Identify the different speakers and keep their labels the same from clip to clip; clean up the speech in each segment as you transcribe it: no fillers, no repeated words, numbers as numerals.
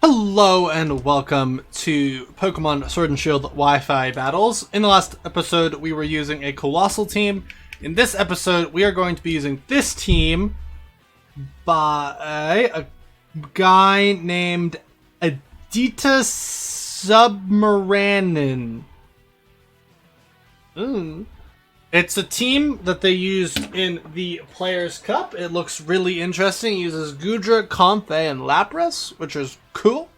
Speaker 1: Hello and welcome to Pokemon Sword and Shield Wi-Fi battles. In the last episode, we were using a Colossal team. In this episode, we are going to be using this team by a guy named Adita Submaranin. It's a team that they used in the Players' Cup. It looks really interesting. It uses Goodra, Comfey, and Lapras, which is cool.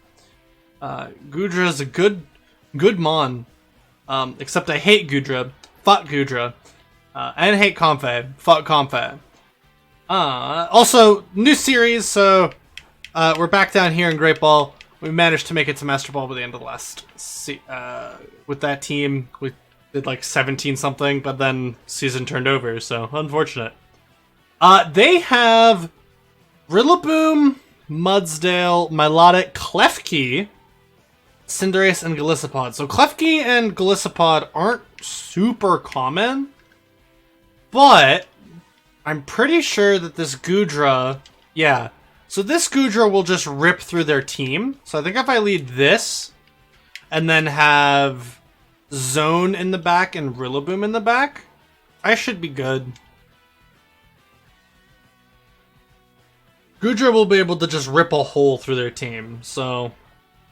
Speaker 1: Goodra is a good mon. Except I hate Goodra. Fuck Goodra. And hate Comfey. Fuck Comfey. Also, new series, so we're back down here in Great Ball. We managed to make it to Master Ball by the end of the last with that team. We did like 17 something, but then season turned over, so unfortunate. They have Rillaboom, Mudsdale, Milotic, Klefki, Cinderace, and Golisopod. So Klefki and Golisopod aren't super common, but I'm pretty sure that this Goodra, yeah. So this Goodra will just rip through their team. So I think if I lead this, and then have Zone in the back and Rillaboom in the back, I should be good. Goodra will be able to just rip a hole through their team, so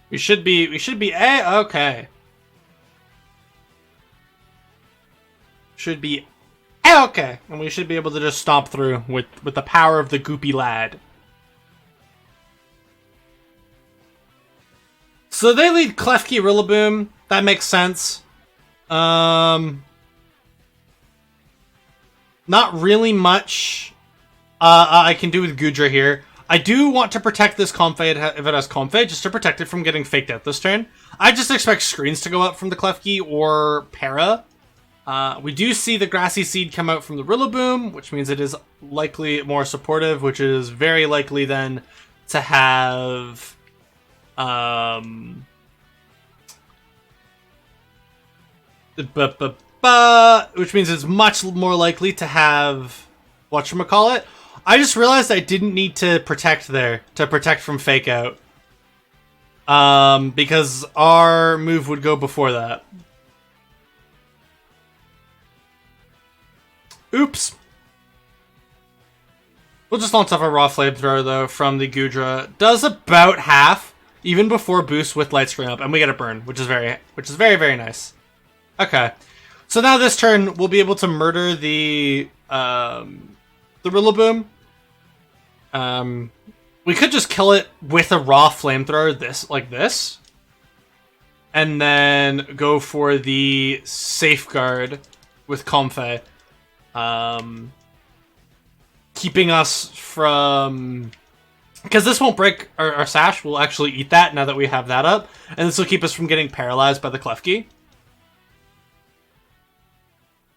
Speaker 1: we should be okay. Should be okay, and we should be able to just stomp through with the power of the Goopy Lad. So they lead Klefki, Rillaboom. That makes sense. Not really much I can do with Goodra here. I do want to protect this Comfey if it has Comfey, just to protect it from getting faked out this turn. I just expect screens to go up from the Klefki or Para. We do see the Grassy Seed come out from the Rillaboom, which means it is likely more supportive, which is very likely then to have which means it's much more likely to have whatchamacallit. I just realized I didn't need to protect there to protect from fake out. Because our move would go before that. Oops. We'll just launch off a raw flamethrower though from the Goodra. Does about half, even before boost with light screen up, and we get a burn, which is very, very nice. Okay, so now this turn we'll be able to murder the Rillaboom. We could just kill it with a raw flamethrower, like this, and then go for the safeguard with Comfey, keeping us from, because this won't break our sash. We'll actually eat that now that we have that up, and this will keep us from getting paralyzed by the Klefki.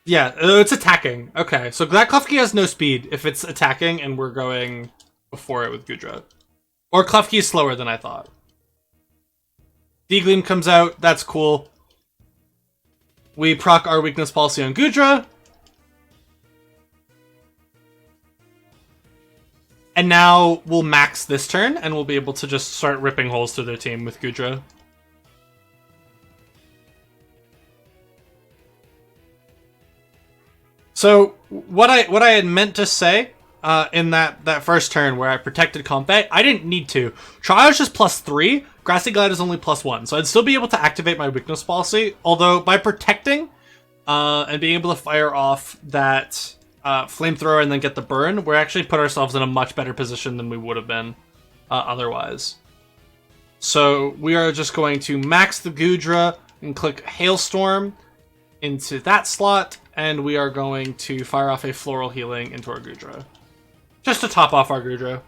Speaker 1: Yeah, it's attacking. Okay, so that Klefki has no speed if it's attacking and we're going before it with Goodra. Or Klefki is slower than I thought. D-Gleam comes out. That's cool. We proc our weakness policy on Goodra. And now we'll max this turn and we'll be able to just start ripping holes through their team with Goodra. So what I had meant to say in that first turn where I protected Comfey, I didn't need to. Trial is just +3. Grassy Glide is only +1, so I'd still be able to activate my weakness policy. Although by protecting and being able to fire off that flamethrower and then get the burn, we're actually put ourselves in a much better position than we would have been otherwise. So we are just going to max the Goodra and click Hailstorm into that slot. And we are going to fire off a Floral Healing into our Goodra. Just to top off our Goodra.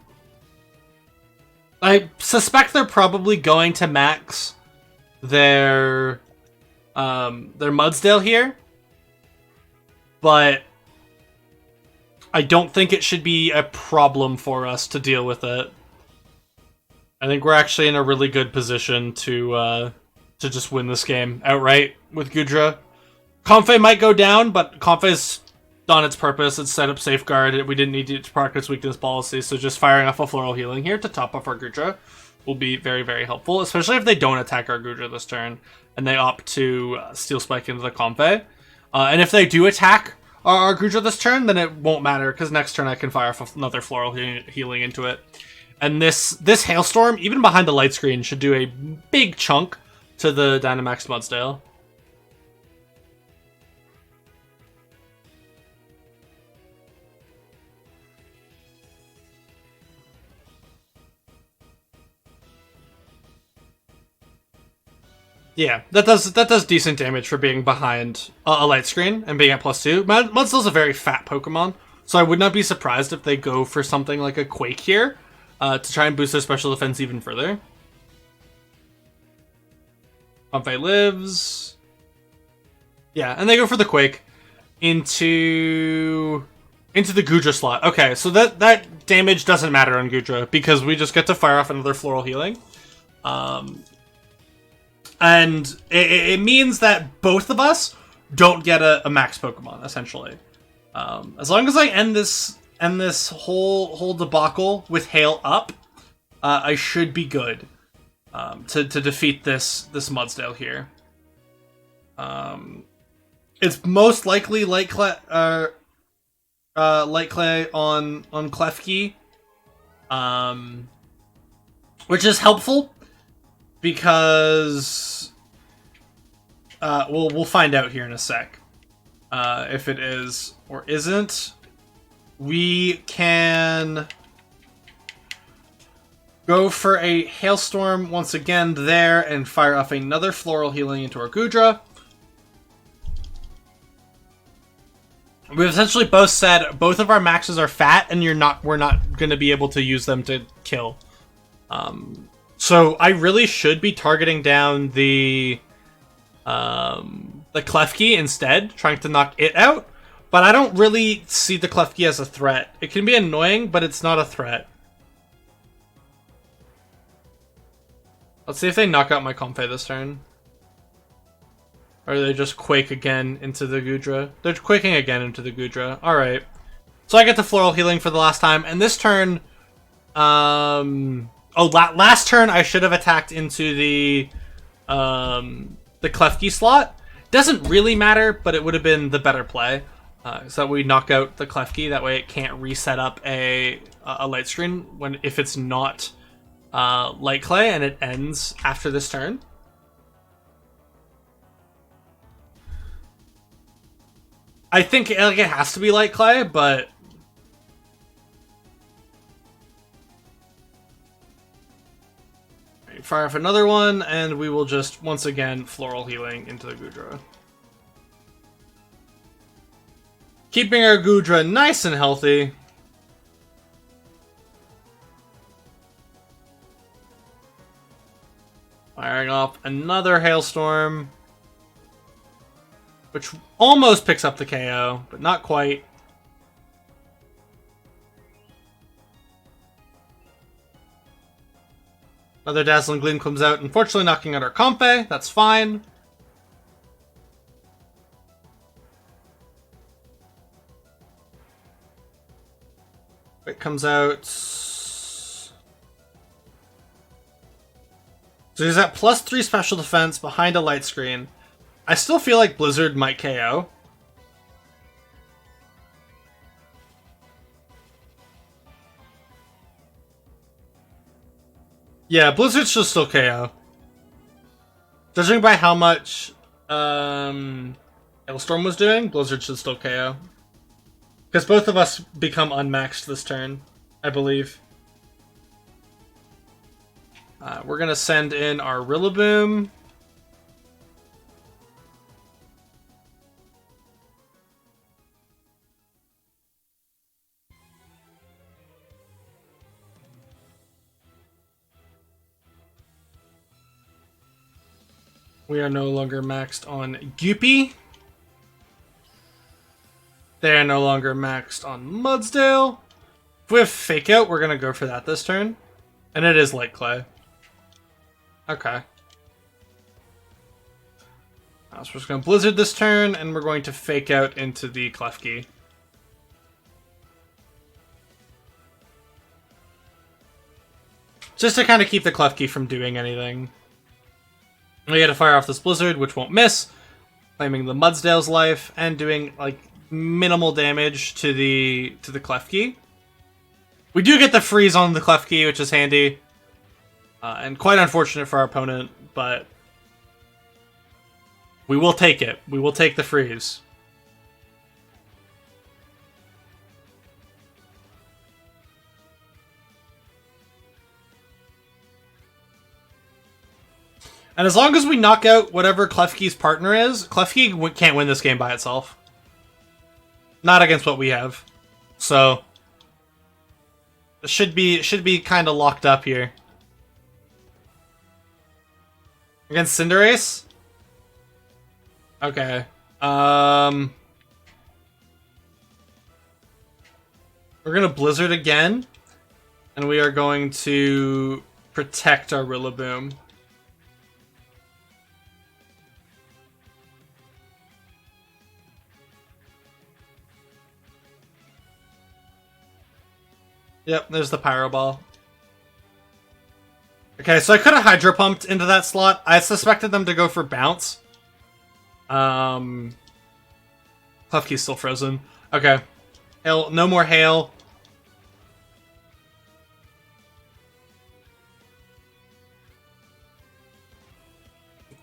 Speaker 1: I suspect they're probably going to max their Mudsdale here. But I don't think it should be a problem for us to deal with it. I think we're actually in a really good position to just win this game outright with Goodra. Comfey might go down, but Comfey's done its purpose. It's set up safeguard. We didn't need to proc its weakness policy, so just firing off a Floral Healing here to top off our Goodra will be very, very helpful, especially if they don't attack our Goodra this turn and they opt to Steel Spike into the Comfey. And if they do attack our Goodra this turn, then it won't matter, because next turn I can fire off another Floral Healing into it. And this Hailstorm, even behind the light screen, should do a big chunk to the Dynamax Mudsdale. Yeah, that does decent damage for being behind a light screen and being at +2. Mudsdale's a very fat Pokemon, so I would not be surprised if they go for something like a Quake here to try and boost their special defense even further. Comfey lives. Yeah, and they go for the Quake into the Goodra slot. Okay, so that damage doesn't matter on Goodra because we just get to fire off another Floral Healing. And it means that both of us don't get a max Pokemon, essentially. As long as I end this whole debacle with Hail up, I should be good to defeat this Mudsdale here. It's most likely Light Clay on Klefki, which is helpful. Because we'll find out here in a sec if it is or isn't. We can go for a Hailstorm once again there and fire off another Floral Healing into our Goodra. We've essentially both said both of our maxes are fat, and we're not going to be able to use them to kill. So I really should be targeting down the Klefki instead, trying to knock it out. But I don't really see the Klefki as a threat. It can be annoying, but it's not a threat. Let's see if they knock out my Comfey this turn. Or they just Quake again into the Goodra. They're Quaking again into the Goodra. Alright. So I get the Floral Healing for the last time. And this turn... last turn I should have attacked into the Klefki slot. Doesn't really matter, but it would have been the better play. So that we knock out the Klefki. That way it can't reset up a light screen if it's not Light Clay and it ends after this turn. I think it has to be Light Clay, but fire off another one, and we will just, once again, Floral Healing into the Goodra. Keeping our Goodra nice and healthy. Firing off another Hailstorm, which almost picks up the KO, but not quite. Another Dazzling Gleam comes out, unfortunately knocking out our Comfey. That's fine. It comes out. So he's at +3 special defense behind a light screen. I still feel like Blizzard might KO. Yeah, Blizzard should still KO. Judging by how much Hailstorm was doing, Blizzard should still KO. Because both of us become unmaxed this turn, I believe. We're going to send in our Rillaboom. We are no longer maxed on Goopy. They are no longer maxed on Mudsdale. If we have Fake Out, we're going to go for that this turn. And it is Light Clay. Okay. So we're just going to Blizzard this turn, and we're going to Fake Out into the Klefki. Just to kind of keep the Klefki from doing anything. We gotta fire off this Blizzard, which won't miss, claiming the Mudsdale's life, and doing, like, minimal damage to the Klefki. We do get the freeze on the Klefki, which is handy. And quite unfortunate for our opponent, but we will take it. We will take the freeze. And as long as we knock out whatever Klefki's partner is, Klefki can't win this game by itself. Not against what we have. So it should be kind of locked up here. Against Cinderace? Okay. We're gonna Blizzard again. And we are going to protect our Rillaboom. Yep, there's the Pyro Ball. Okay, so I could have Hydro Pumped into that slot. I suspected them to go for Bounce. Klefki's still frozen. Okay. Hail, no more Hail.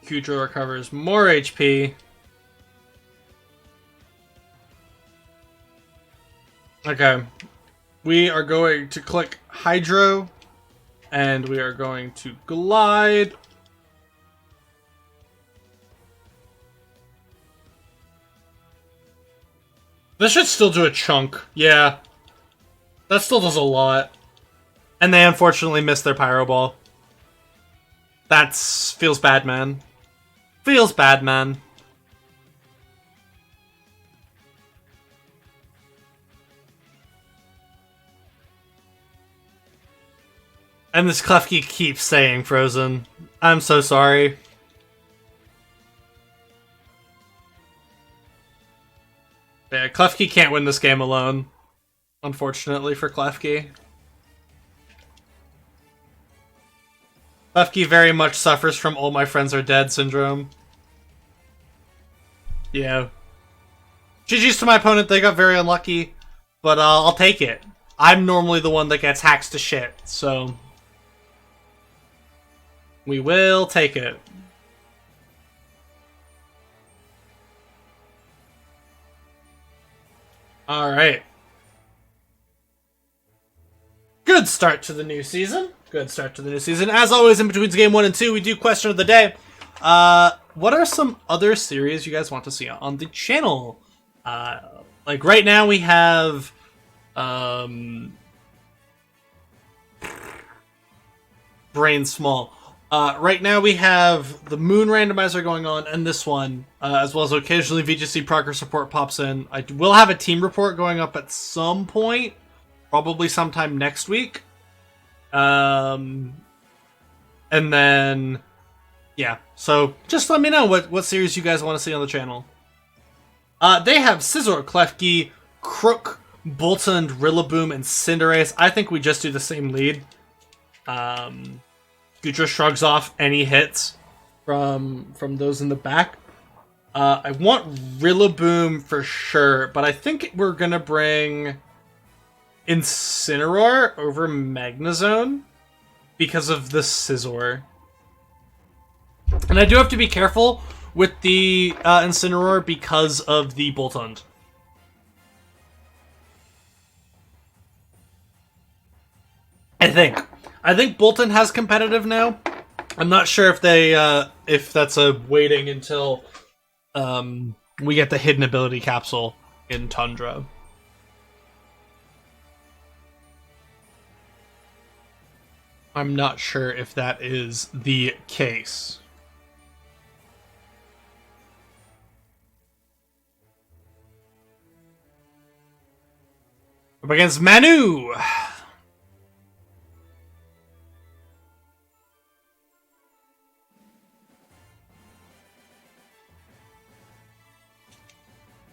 Speaker 1: Goodra recovers more HP. Okay. We are going to click Hydro, and we are going to Glide. This should still do a chunk. Yeah. That still does a lot. And they unfortunately missed their Pyro Ball. That's... feels bad, man. Feels bad, man. And this Klefki keeps saying frozen. I'm so sorry. Yeah, Klefki can't win this game alone. Unfortunately for Klefki. Klefki very much suffers from all my friends are dead syndrome. Yeah. GG's to my opponent, they got very unlucky. But I'll take it. I'm normally the one that gets hacks to shit, so... we will take it. Alright. Good start to the new season. Good start to the new season. As always, in between game 1 and 2, we do question of the day. What are some other series you guys want to see on the channel? Like right now we have... Brain Small. Right now we have the Moon Randomizer going on, and this one, as well as occasionally VGC Progress Report pops in. I will have a team report going up at some point, probably sometime next week. And then, yeah. So just let me know what series you guys want to see on the channel. They have Scizor, Klefki, Crook, Boltund, Rillaboom, and Cinderace. I think we just do the same lead. Goodra shrugs off any hits from those in the back. I want Rillaboom for sure, but I think we're gonna bring Incineroar over Magnezone because of the Scizor. And I do have to be careful with the Incineroar because of the Boltund. I think Boltund has competitive now. I'm not sure if they if that's a waiting until we get the hidden ability capsule in Tundra. I'm not sure if that is the case. Up against Manu.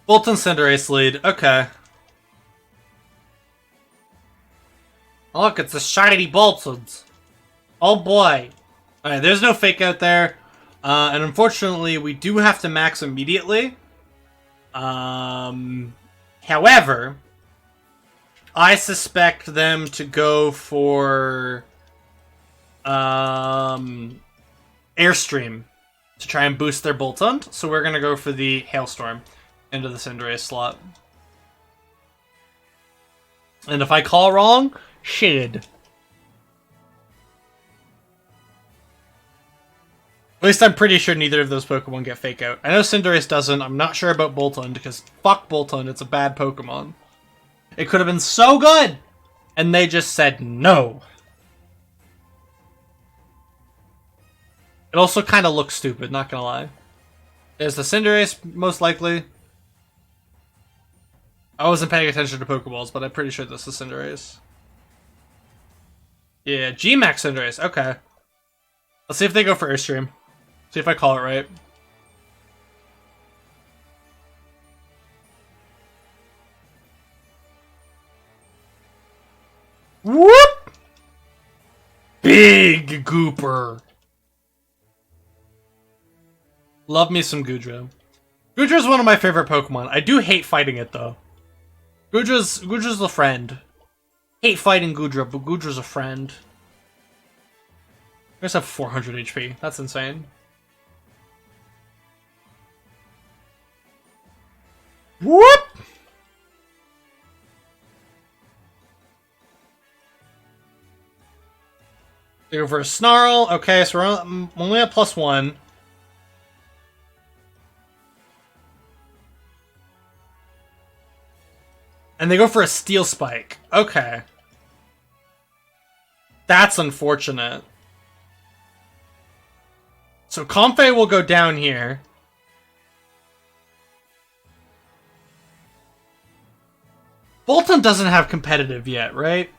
Speaker 1: Boltund Cinderace lead. Okay. Oh, look, it's a shiny Boltund. Oh boy. Alright, there's no fake out there. And unfortunately, we do have to max immediately. However, I suspect them to go for Airstream to try and boost their Boltund. So we're going to go for the Hailstorm into the Cinderace slot. And if I call wrong, shit. At least I'm pretty sure neither of those Pokemon get Fake Out. I know Cinderace doesn't. I'm not sure about Boltund, because fuck Boltund, it's a bad Pokemon. It could have been so good! And they just said no. It also kind of looks stupid, not gonna lie. There's the Cinderace, most likely. I wasn't paying attention to Pokeballs, but I'm pretty sure this is Cinderace. Yeah, G-Max Cinderace, okay. Let's see if they go for Airstream. See if I call it right. Whoop! Big Gooper. Love me some Goodra. Goodra's one of my favorite Pokemon. I do hate fighting it though. Goodra's a friend. Hate fighting Goodra, but Goodra's a friend. I just have 400 HP. That's insane. Whoop! They go for a Snarl. Okay, so we're only at +1. And they go for a Steel Spike. Okay. That's unfortunate. So Comfey will go down here. Boltund doesn't have competitive yet, right?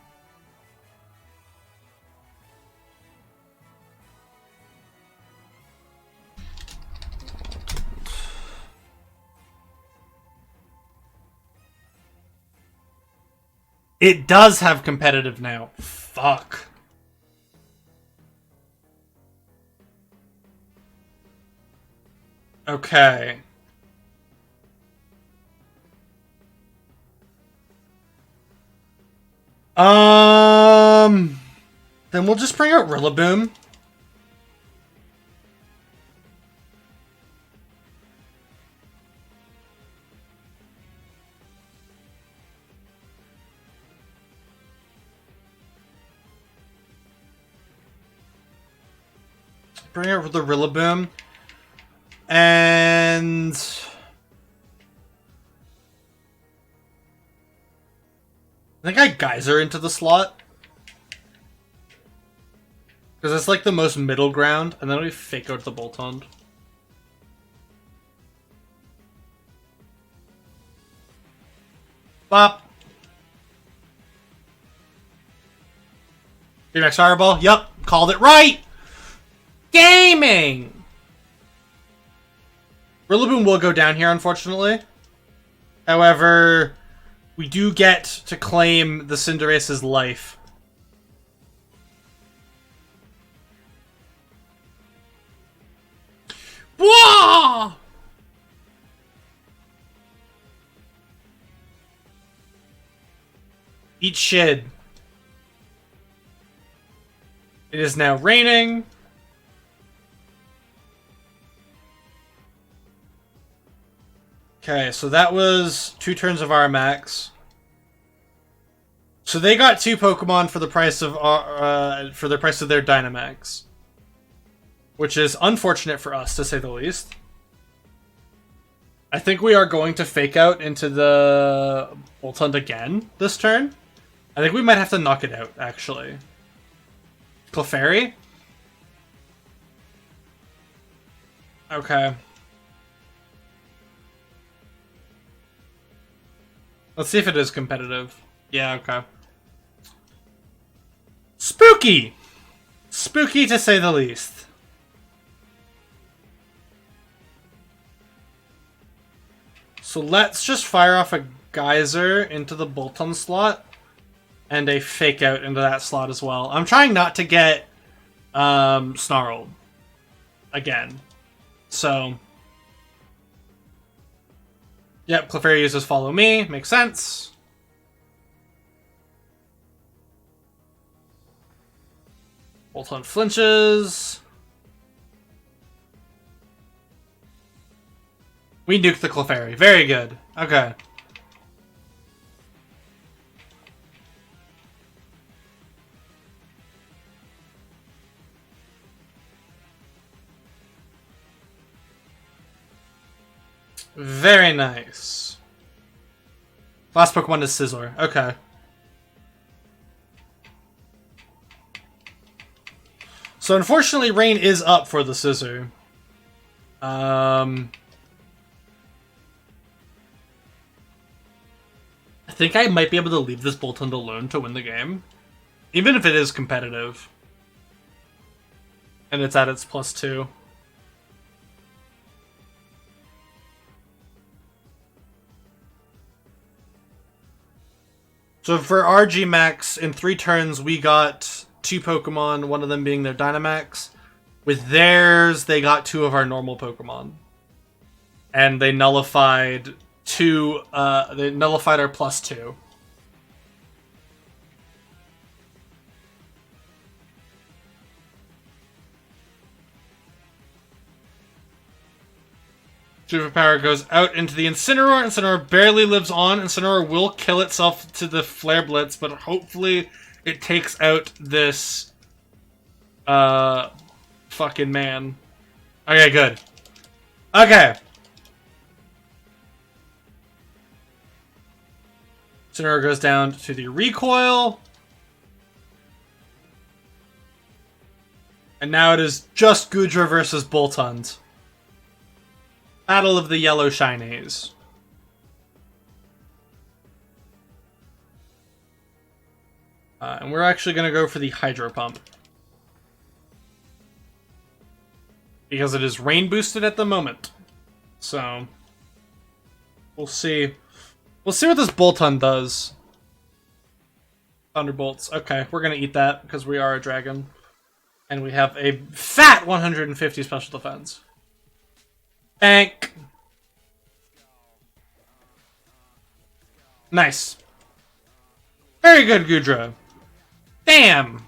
Speaker 1: It does have competitive now. Fuck. Okay. Then we'll just bring out Rillaboom. Bring out the Rillaboom. And I think I Geyser into the slot. Because it's like the most middle ground, and then we Fake Out the Boltund. Bop. VMAX Fireball. Yup, called it right. Gaming. Rillaboom will go down here, unfortunately. However, we do get to claim the Cinderace's life. Whoa! Eat shit. It is now raining. Okay, so that was 2 turns of our max. So they got 2 Pokemon for the price of their Dynamax, which is unfortunate for us, to say the least. I think we are going to Fake Out into the Boltund again this turn. I think we might have to knock it out, actually. Clefairy? Okay. Let's see if it is competitive. Yeah, okay. Spooky! Spooky to say the least. So let's just fire off a Geyser into the Boltund slot. And a Fake Out into that slot as well. I'm trying not to get Snarl. Again. So. Yep, Clefairy uses Follow Me. Makes sense. Bolton flinches. We nuke the Clefairy. Very good. Okay. Very nice. Last Pokemon is Scizor. Okay. So unfortunately, rain is up for the Scizor. I think I might be able to leave this Boltund alone to win the game. Even if it is competitive. And it's at its +2. So for RG Max, in 3 turns, we got 2 Pokemon, one of them being their Dynamax. With theirs, they got 2 of our normal Pokemon. And they nullified our +2. Superpower goes out into the Incineroar. Incineroar barely lives on. Incineroar will kill itself to the Flare Blitz, but hopefully it takes out this fucking man. Okay, good. Okay. Incineroar goes down to the Recoil. And now it is just Goodra versus Boltund. Battle of the Yellow Shinies. And we're actually going to go for the Hydro Pump. Because it is rain boosted at the moment. So, we'll see. We'll see what this Boltund does. Thunderbolts. Okay, we're going to eat that because we are a dragon. And we have a fat 150 special defense. Bank. Nice. Very good, Goodra. Damn.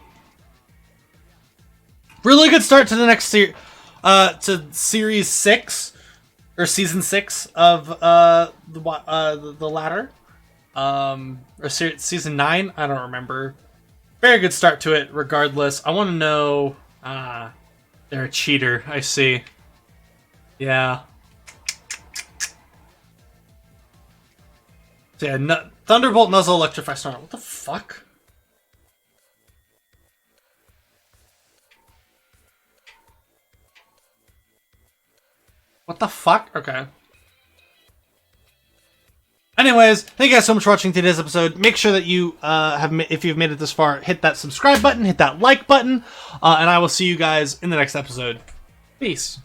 Speaker 1: Really good start to the next to Series 6 or Season 6 of the ladder. Or Season 9. I don't remember. Very good start to it. Regardless, I want to know. They're a cheater. I see. Yeah. So yeah, Thunderbolt, Nuzzle, Electrify, Snarl. What the fuck? What the fuck? Okay. Anyways, thank you guys so much for watching today's episode. Make sure that you if you've made it this far, hit that subscribe button, hit that like button, and I will see you guys in the next episode. Peace.